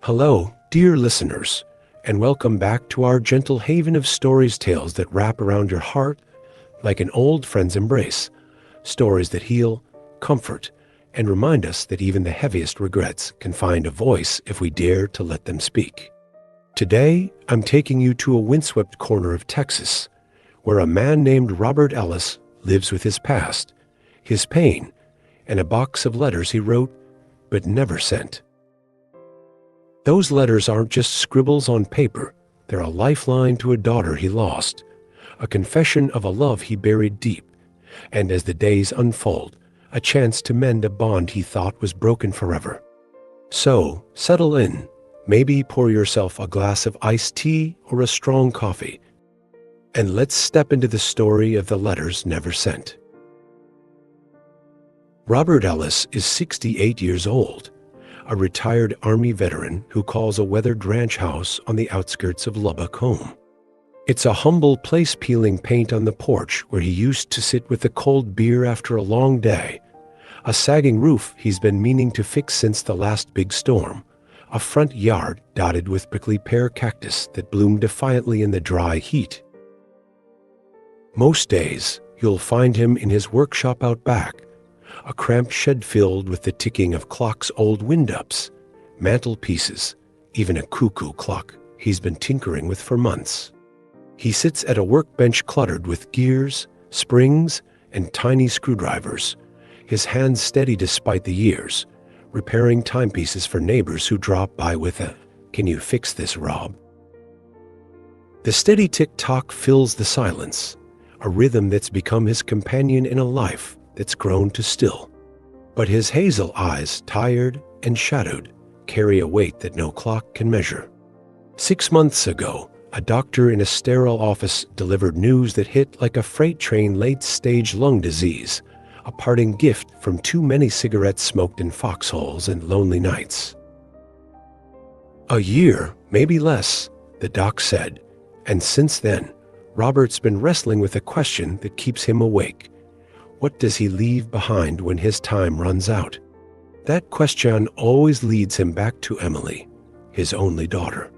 Hello, dear listeners, and welcome back to our gentle haven of stories tales that wrap around your heart like an old friend's embrace. Stories that heal, comfort, and remind us that even the heaviest regrets can find a voice if we dare to let them speak. Today, I'm taking you to a windswept corner of Texas, where a man named Robert Ellis lives with his past, his pain, and a box of letters he wrote but never sent. Those letters aren't just scribbles on paper. They're a lifeline to a daughter he lost, a confession of a love he buried deep, and as the days unfold, a chance to mend a bond he thought was broken forever. So, settle in. Maybe pour yourself a glass of iced tea or a strong coffee, and let's step into the story of the letters never sent. Robert Ellis is 68 years old, a retired Army veteran who calls a weathered ranch house on the outskirts of Lubbock home. It's a humble place peeling paint on the porch where he used to sit with a cold beer after a long day, a sagging roof he's been meaning to fix since the last big storm, a front yard dotted with prickly pear cactus that bloomed defiantly in the dry heat. Most days, you'll find him in his workshop out back, a cramped shed filled with the ticking of clocks' old wind-ups, mantelpieces, even a cuckoo clock he's been tinkering with for months. He sits at a workbench cluttered with gears, springs, and tiny screwdrivers, his hands steady despite the years, repairing timepieces for neighbors who drop by with a, "Can you fix this, Rob?" The steady tick-tock fills the silence, a rhythm that's become his companion in a life that's grown to still. But his hazel eyes, tired and shadowed, carry a weight that no clock can measure. 6 months ago, a doctor in a sterile office delivered news that hit like a freight train: late-stage lung disease, a parting gift from too many cigarettes smoked in foxholes and lonely nights. A year, maybe less, the doc said, and since then, Robert's been wrestling with a question that keeps him awake. What does he leave behind when his time runs out? That question always leads him back to Emily, his only daughter.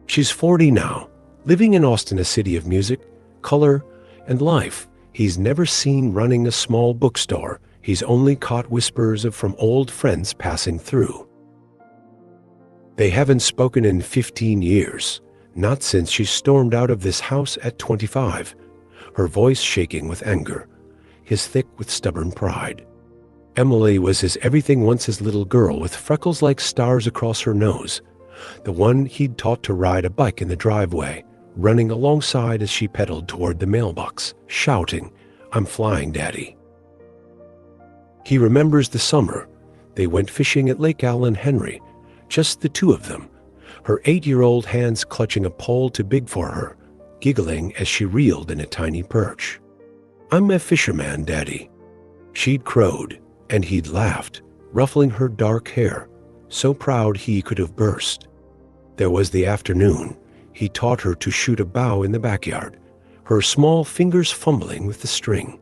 She's 40 now, living in Austin, a city of music, color, and life. He's never seen running a small bookstore. He's only caught whispers of from old friends passing through. They haven't spoken in 15 years, not since she stormed out of this house at 25, her voice shaking with anger, his thick with stubborn pride. Emily was his everything, once his little girl with freckles like stars across her nose, the one he'd taught to ride a bike in the driveway, running alongside as she pedaled toward the mailbox, shouting, "I'm flying, Daddy." He remembers the summer. They went fishing at Lake Allen Henry, just the two of them, her 8-year-old hands clutching a pole too big for her, giggling as she reeled in a tiny perch. "I'm a fisherman, Daddy." She'd crowed, and he'd laughed, ruffling her dark hair, so proud he could have burst. There was the afternoon. He taught her to shoot a bow in the backyard, her small fingers fumbling with the string.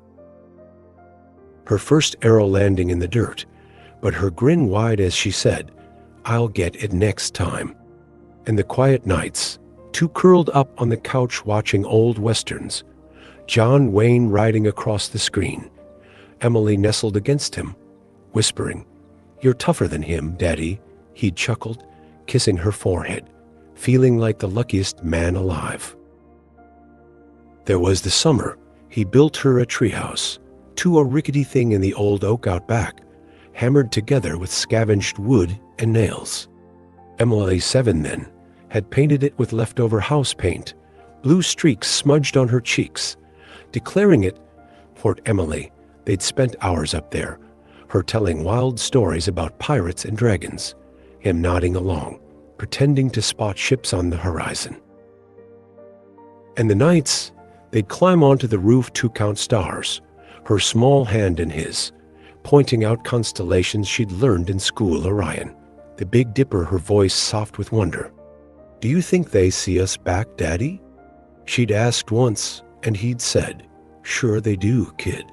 Her first arrow landing in the dirt, but her grin wide as she said, "I'll get it next time." And the quiet nights, two curled up on the couch watching old westerns, John Wayne riding across the screen, Emily nestled against him, whispering, "You're tougher than him, Daddy," he'd chuckled, kissing her forehead, feeling like the luckiest man alive. There was the summer. He built her a treehouse, to a rickety thing in the old oak out back, hammered together with scavenged wood and nails. Emily, 7 then, had painted it with leftover house paint, blue streaks smudged on her cheeks, declaring it Fort Emily. They'd spent hours up there, her telling wild stories about pirates and dragons, him nodding along, pretending to spot ships on the horizon. And the nights, they'd climb onto the roof to count stars, her small hand in his, pointing out constellations she'd learned in school: Orion, the Big Dipper, her voice soft with wonder. "Do you think they see us back, Daddy?" She'd asked once, and he'd said, "Sure they do, kid.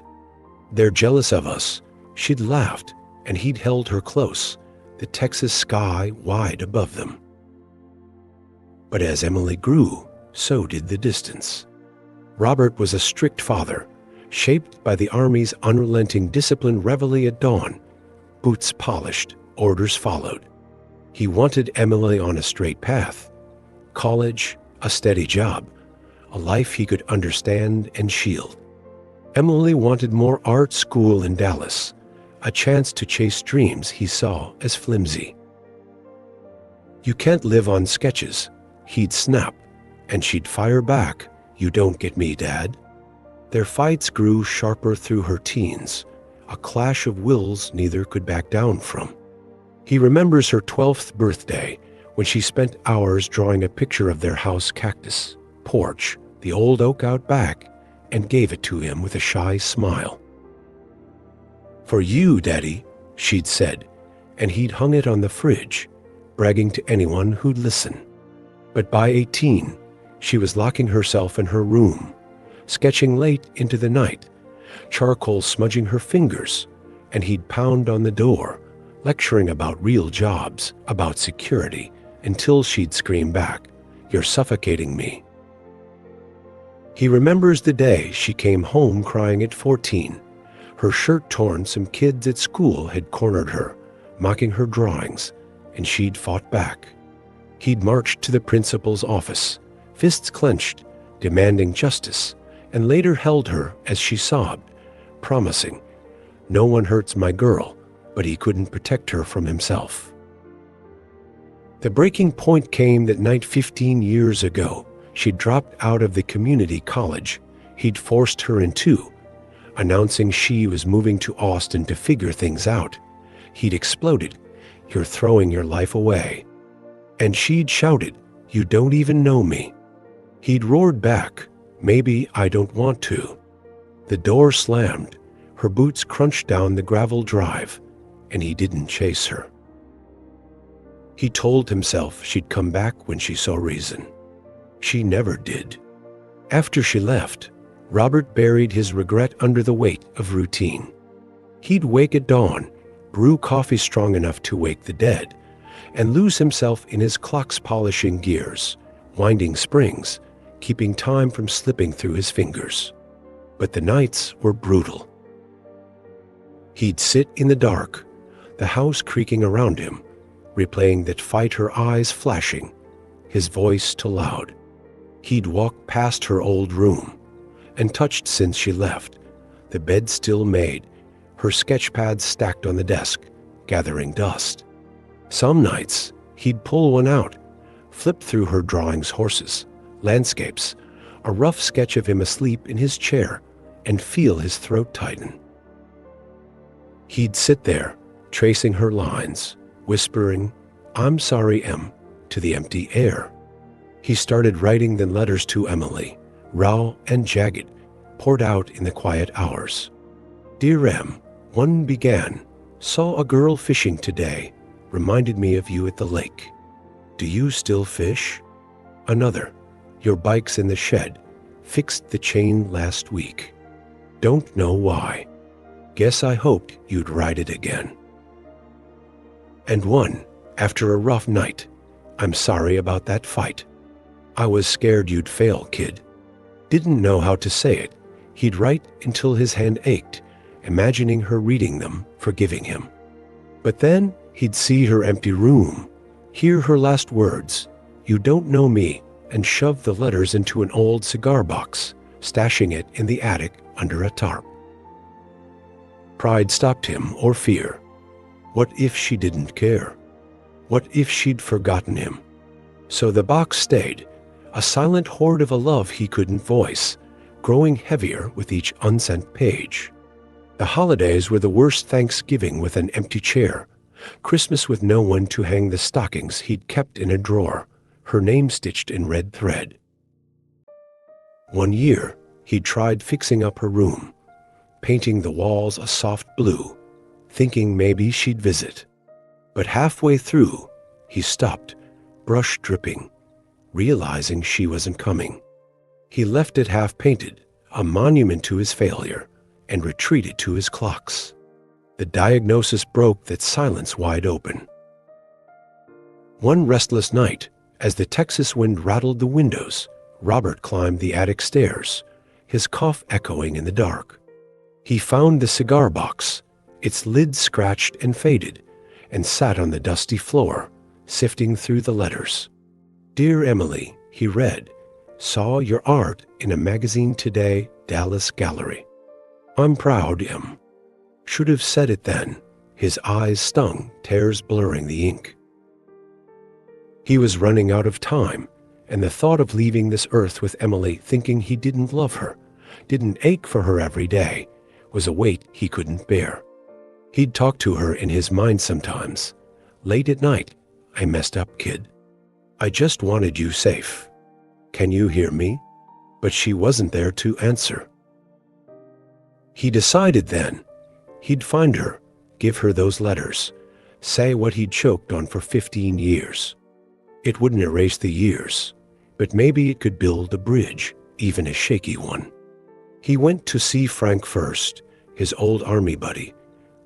They're jealous of us." She'd laughed, and he'd held her close, the Texas sky wide above them. But as Emily grew, so did the distance. Robert was a strict father, shaped by the Army's unrelenting discipline: reveille at dawn, boots polished, orders followed. He wanted Emily on a straight path: college, a steady job, a life he could understand and shield. Emily wanted more art school in Dallas, a chance to chase dreams he saw as flimsy. "You can't live on sketches," he'd snap, and she'd fire back, "You don't get me, Dad." Their fights grew sharper through her teens, a clash of wills neither could back down from. He remembers her 12th birthday, when she spent hours drawing a picture of their house cactus, porch, the old oak out back, and gave it to him with a shy smile. "For you, Daddy," she'd said, and he'd hung it on the fridge, bragging to anyone who'd listen. But by 18, she was locking herself in her room, sketching late into the night, charcoal smudging her fingers, and he'd pound on the door, lecturing about real jobs, about security, until she'd scream back, "You're suffocating me." He remembers the day she came home crying at 14. Her shirt torn, some kids at school had cornered her, mocking her drawings, and she'd fought back. He'd marched to the principal's office, fists clenched, demanding justice, and later held her as she sobbed, promising, "No one hurts my girl," but he couldn't protect her from himself. The breaking point came that night 15 years ago. She dropped out of the community college he'd forced her into, announcing she was moving to Austin to figure things out. He'd exploded, "You're throwing your life away." And she'd shouted, "You don't even know me." He'd roared back, "Maybe I don't want to." The door slammed, her boots crunched down the gravel drive, and he didn't chase her. He told himself she'd come back when she saw reason. She never did. After she left, Robert buried his regret under the weight of routine. He'd wake at dawn, brew coffee strong enough to wake the dead, and lose himself in his clock's polishing gears, winding springs, keeping time from slipping through his fingers. But the nights were brutal. He'd sit in the dark, the house creaking around him, replaying that fight, her eyes flashing, his voice too loud. He'd walk past her old room, untouched since she left, the bed still made, her sketch pads stacked on the desk, gathering dust. Some nights, he'd pull one out, flip through her drawings: horses, landscapes, a rough sketch of him asleep in his chair, and feel his throat tighten. He'd sit there, tracing her lines, whispering, "I'm sorry, Em," to the empty air. He started writing the letters to Emily, raw and jagged, poured out in the quiet hours. "Dear Em," one began, "saw a girl fishing today, reminded me of you at the lake. Do you still fish?" Another, "Your bike's in the shed, fixed the chain last week. Don't know why. Guess I hoped you'd ride it again." And one, after a rough night, "I'm sorry about that fight. I was scared you'd fail, kid." Didn't know how to say it. He'd write until his hand ached, imagining her reading them, forgiving him. But then he'd see her empty room, hear her last words, "You don't know me," and shove the letters into an old cigar box, stashing it in the attic under a tarp. Pride stopped him, or fear. What if she didn't care? What if she'd forgotten him? So the box stayed, a silent hoard of a love he couldn't voice, growing heavier with each unsent page. The holidays were the worst: Thanksgiving with an empty chair, Christmas with no one to hang the stockings he'd kept in a drawer, her name stitched in red thread. One year, he tried fixing up her room, painting the walls a soft blue, thinking maybe she'd visit. But halfway through, he stopped, brush dripping, realizing she wasn't coming. He left it half-painted, a monument to his failure, and retreated to his clocks. The diagnosis broke that silence wide open. One restless night, As the Texas wind rattled the windows, Robert climbed the attic stairs, his cough echoing in the dark. He found the cigar box, its lid scratched and faded, and sat on the dusty floor, sifting through the letters. "Dear Emily," he read, "saw your art in a magazine today, Dallas Gallery. I'm proud, Em." Should have said it then. His eyes stung, tears blurring the ink. He was running out of time, and the thought of leaving this earth with Emily, thinking he didn't love her, didn't ache for her every day, was a weight he couldn't bear. He'd talk to her in his mind sometimes. Late at night, "I messed up, kid. I just wanted you safe. Can you hear me?" But she wasn't there to answer. He decided then he'd find her, give her those letters, say what he'd choked on for 15 years. It wouldn't erase the years, but maybe it could build a bridge, even a shaky one. He went to see Frank first, his old army buddy,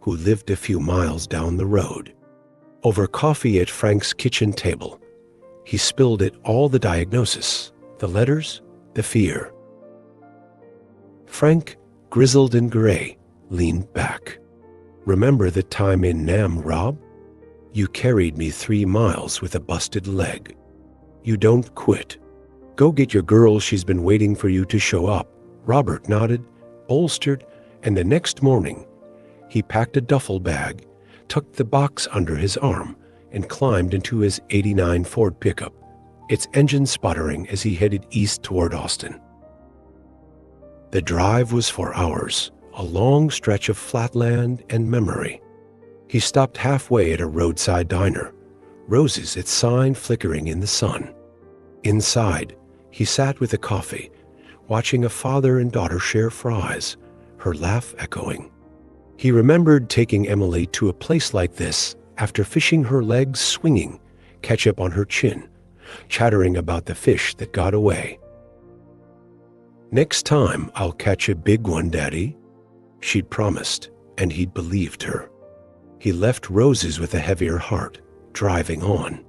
who lived a few miles down the road. Over coffee at Frank's kitchen table, he spilled it all, the diagnosis, the letters, the fear. Frank, grizzled and gray, leaned back. "Remember the time in Nam, Rob? You carried me 3 miles with a busted leg. You don't quit. Go get your girl, she's been waiting for you to show up." Robert nodded, bolstered, and the next morning, he packed a duffel bag, tucked the box under his arm, and climbed into his '89 Ford pickup, its engine sputtering as he headed east toward Austin. The drive was for hours, a long stretch of flatland and memory. He stopped halfway at a roadside diner, roses, its sign flickering in the sun. Inside, he sat with a coffee, watching a father and daughter share fries, her laugh echoing. He remembered taking Emily to a place like this after fishing, her legs swinging, ketchup on her chin, chattering about the fish that got away. "Next time I'll catch a big one, Daddy," she'd promised, and he'd believed her. He left roses with a heavier heart, driving on.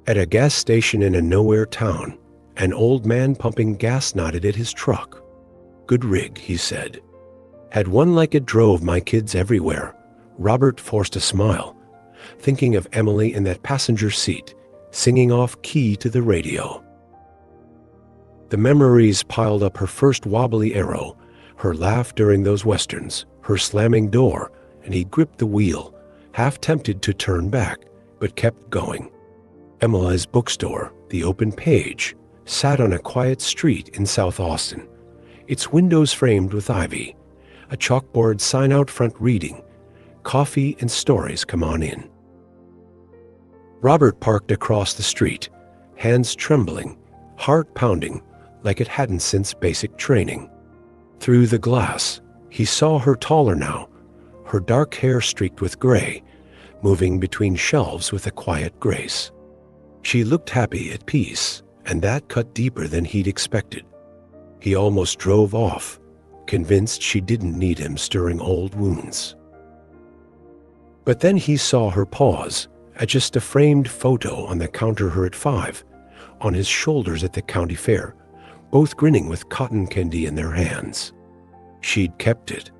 At a gas station in a nowhere town, an old man pumping gas nodded at his truck. "Good rig," he said. "Had one like it, drove my kids everywhere." Robert forced a smile, thinking of Emily in that passenger seat, singing off key to the radio. The memories piled up: her first wobbly arrow, her laugh during those westerns, her slamming door, and he gripped the wheel, half tempted to turn back, but kept going. Emily's bookstore, the open page, sat on a quiet street in South Austin, its windows framed with ivy, a chalkboard sign out front reading, "Coffee and stories, come on in." Robert parked across the street, hands trembling, heart pounding like it hadn't since basic training. Through the glass, he saw her taller now, her dark hair streaked with gray, moving between shelves with a quiet grace. She looked happy, at peace, and that cut deeper than he'd expected. He almost drove off, convinced she didn't need him stirring old wounds. But then he saw her pause at just a framed photo on the counter, her at 5, on his shoulders at the county fair, both grinning with cotton candy in their hands. She'd kept it.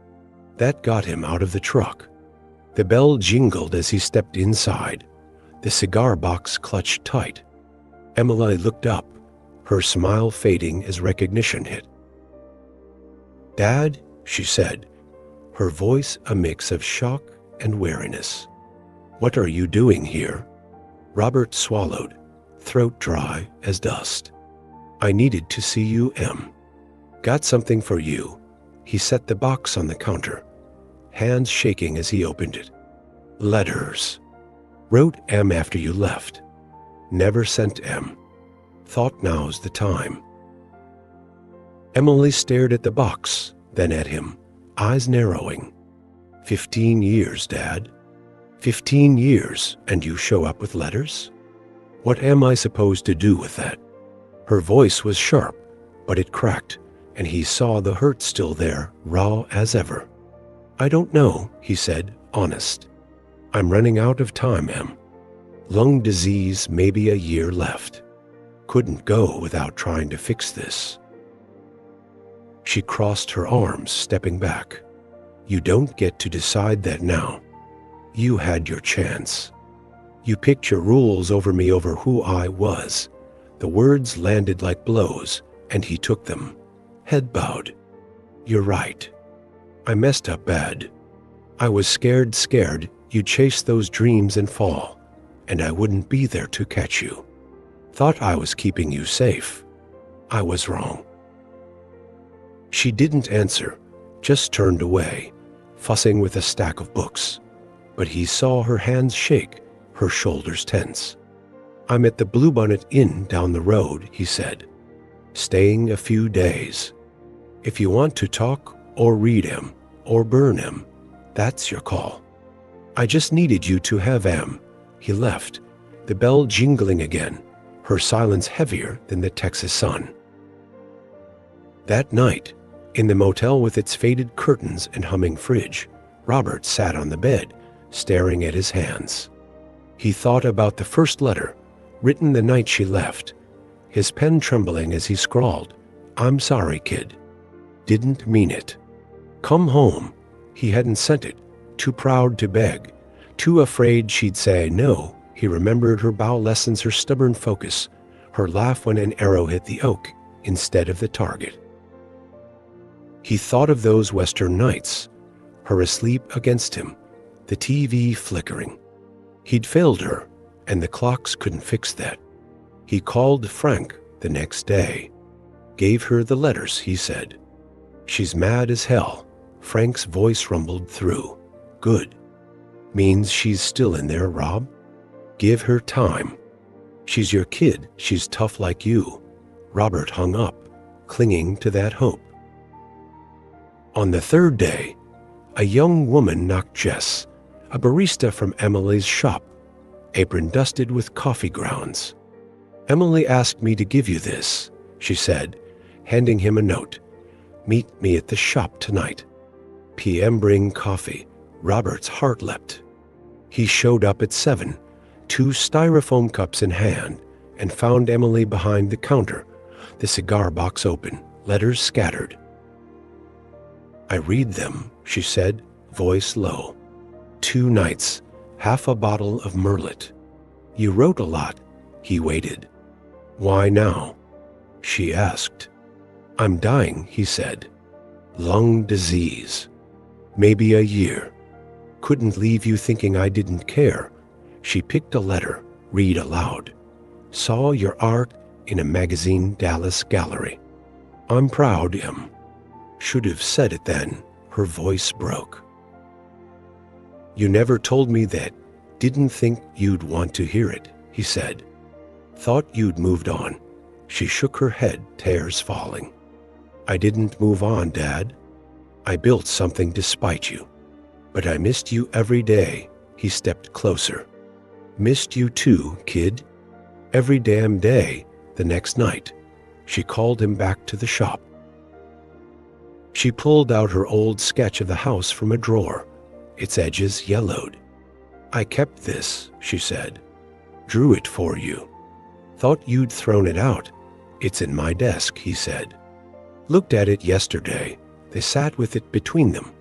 That got him out of the truck. The bell jingled as he stepped inside. The cigar box clutched tight. Emily looked up, her smile fading as recognition hit. "Dad," she said, her voice a mix of shock and wariness. "What are you doing here?" Robert swallowed, throat dry as dust. "I needed to see you, Em. Got something for you." He set the box on the counter, hands shaking as he opened it. "Letters. Wrote Em after you left. Never sent Em. Thought now's the time." Emily stared at the box, then at him, eyes narrowing. 15 years, Dad. 15 years, and you show up with letters? What am I supposed to do with that?" Her voice was sharp, but it cracked, and he saw the hurt still there, raw as ever. "I don't know," he said, honest. "I'm running out of time, Em. Lung disease, maybe a year left." Couldn't go without trying to fix this. She crossed her arms, stepping back. You don't get to decide that now. You had your chance. You picked your rules over me, over who I was. The words landed like blows, and he took them, head bowed. You're right. I messed up bad. I was scared you'd chase those dreams and fall, and I wouldn't be there to catch you. Thought I was keeping you safe. I was wrong. She didn't answer, just turned away, fussing with a stack of books. But he saw her hands shake, her shoulders tense. I'm at the Bluebonnet Inn down the road, he said. Staying a few days. If you want to talk or read him or burn him, that's your call. I just needed you to have him. He left, the bell jingling again, her silence heavier than the Texas sun. That night, in the motel with its faded curtains and humming fridge, Robert sat on the bed, staring at his hands. He thought about the first letter, written the night she left, his pen trembling as he scrawled, I'm sorry, kid. Didn't mean it. Come home. He hadn't sent it, too proud to beg, too afraid she'd say no. He remembered her bow lessons, her stubborn focus, her laugh when an arrow hit the oak instead of the target. He thought of those Western nights, her asleep against him, the TV flickering. He'd failed her, and the clocks couldn't fix that. He called Frank the next day, gave her the letters, he said. She's mad as hell. Frank's voice rumbled through. Good. Means she's still in there, Rob? Give her time. She's your kid. She's tough like you. Robert hung up, clinging to that hope. On the third day, a young woman knocked Jess, a barista from Emily's shop, apron dusted with coffee grounds. Emily asked me to give you this, she said, handing him a note. Meet me at the shop tonight. PM bring coffee. Robert's heart leapt. He showed up at 7, 2 styrofoam cups in hand, and found Emily behind the counter, the cigar box open, letters scattered. I read them, she said, voice low. 2 nights, half a bottle of Merlot. You wrote a lot. He waited. Why now? She asked. I'm dying, he said. Lung disease. Maybe a year. Couldn't leave you thinking I didn't care. She picked a letter, read aloud. Saw your art in a magazine Dallas gallery. I'm proud, Em. Should have said it then. Her voice broke. You never told me that. Didn't think you'd want to hear it, he said. Thought you'd moved on. She shook her head, tears falling. I didn't move on, Dad. I built something despite you. But I missed you every day. He stepped closer. Missed you too, kid. Every damn day. The next night, she called him back to the shop. She pulled out her old sketch of the house from a drawer, its edges yellowed. I kept this, she said. Drew it for you. Thought you'd thrown it out. It's in my desk, he said. Looked at it yesterday. They sat with it between them,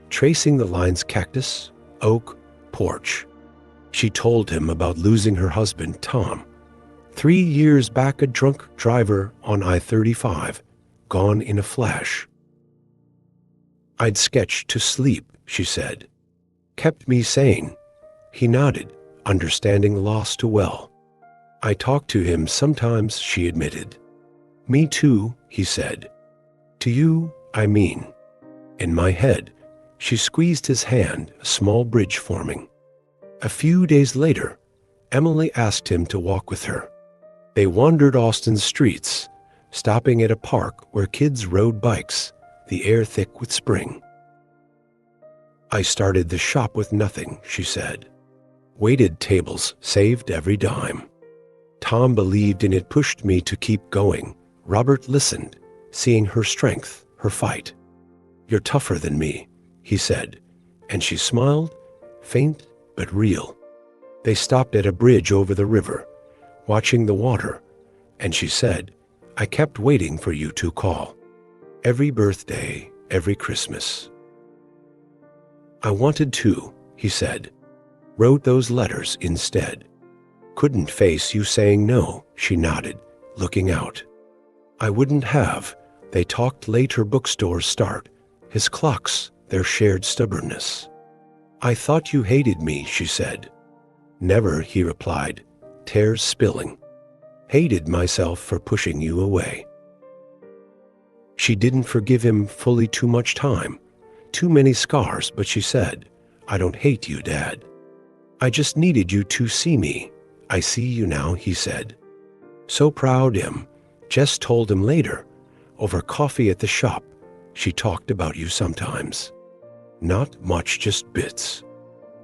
tracing the lines cactus, oak, porch. She told him about losing her husband, Tom. 3 years back, a drunk driver on I-35, gone in a flash. I'd sketched to sleep, she said. Kept me sane. He nodded, understanding loss too well. I talk to him sometimes, she admitted. Me too, he said. To you, I mean. In my head, she squeezed his hand, a small bridge forming. A few days later, Emily asked him to walk with her. They wandered Austin's streets, stopping at a park where kids rode bikes, the air thick with spring. I started the shop with nothing, she said. Waited tables, saved every dime. Tom believed in it, pushed me to keep going. Robert listened, seeing her strength, her fight. You're tougher than me, he said, and she smiled, faint but real. They stopped at a bridge over the river, watching the water, And she said, I kept waiting for you to call. Every birthday, every Christmas. I wanted to, he said. Wrote those letters instead. Couldn't face you saying no, she nodded, looking out. I wouldn't have. They talked late her bookstore's start. His clocks, their shared stubbornness. I thought you hated me, she said. Never, he replied, tears spilling. Hated myself for pushing you away. She didn't forgive him fully too much time. Too many scars, but she said, I don't hate you, Dad. I just needed you to see me. I see you now, he said. So proud him. Jess told him later, over coffee at the shop, she talked about you sometimes. Not much, just bits.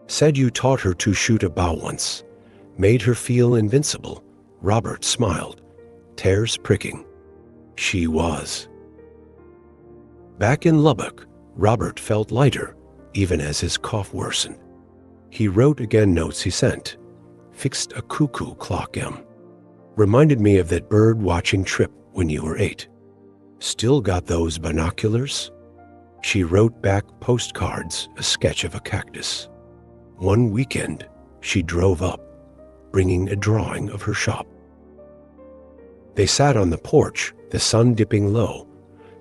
Said you taught her to shoot a bow once. Made her feel invincible. Robert smiled, tears pricking. She was. Back in Lubbock, Robert felt lighter, even as his cough worsened. He wrote again notes he sent. Fixed a cuckoo clock, Reminded me of that bird-watching trip when you were 8. Still got those binoculars? She wrote back postcards, a sketch of a cactus. One weekend, she drove up, bringing a drawing of her shop. They sat on the porch, the sun dipping low,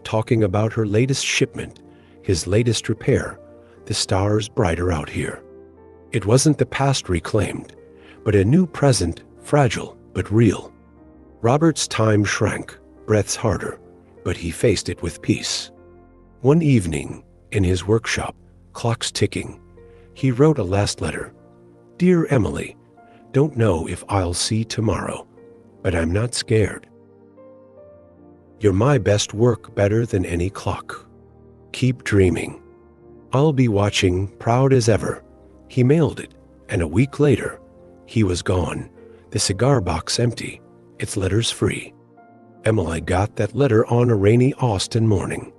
talking about her latest shipment, his latest repair, the stars brighter out here. It wasn't the past reclaimed, but a new present, fragile but real. Robert's time shrank, breaths harder, but he faced it with peace. One evening, in his workshop, clocks ticking, he wrote a last letter. Dear Emily, don't know if I'll see tomorrow, but I'm not scared. You're my best work, better than any clock. Keep dreaming. I'll be watching, proud as ever. He mailed it, and a week later, he was gone, the cigar box empty, its letters free. Emily got that letter on a rainy Austin morning.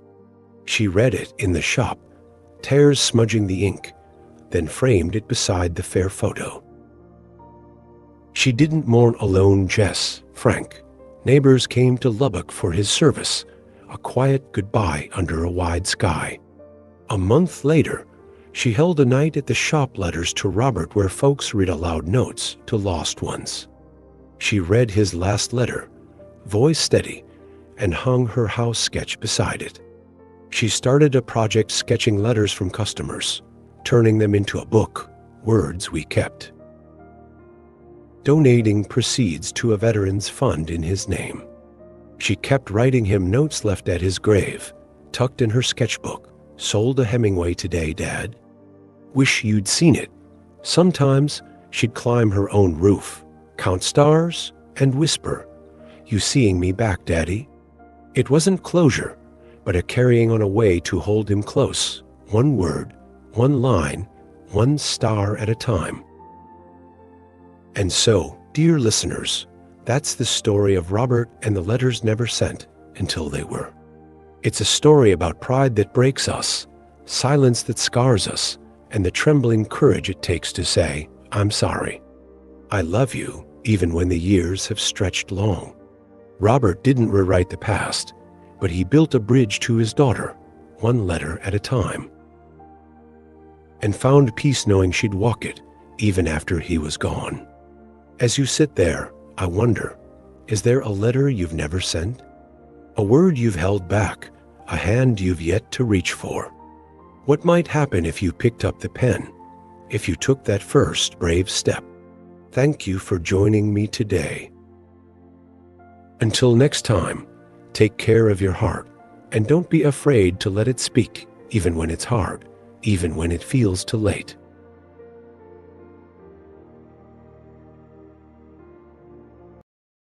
She read it in the shop, tears smudging the ink, then framed it beside the fair photo. She didn't mourn alone. Jess, Frank, neighbors came to Lubbock for his service, a quiet goodbye under a wide sky. A month later, she held a night at the shop letters to Robert where folks read aloud notes to lost ones. She read his last letter, voice steady, and hung her house sketch beside it. She started a project sketching letters from customers, turning them into a book, Words We Kept. Donating proceeds to a veteran's fund in his name. She kept writing him notes left at his grave, tucked in her sketchbook. Sold a Hemingway today, Dad. Wish you'd seen it. Sometimes she'd climb her own roof, count stars, and whisper, You seeing me back, Daddy? It wasn't closure, but a carrying on a way to hold him close, one word, one line, one star at a time. And so, dear listeners, that's the story of Robert and the letters never sent until they were. It's a story about pride that breaks us, silence that scars us, and the trembling courage it takes to say, I'm sorry. I love you, even when the years have stretched long. Robert didn't rewrite the past, but he built a bridge to his daughter, one letter at a time, and found peace knowing she'd walk it, even after he was gone. As you sit there, I wonder, is there a letter you've never sent? A word you've held back, a hand you've yet to reach for? What might happen if you picked up the pen, if you took that first brave step? Thank you for joining me today. Until next time, take care of your heart, and don't be afraid to let it speak, even when it's hard, even when it feels too late.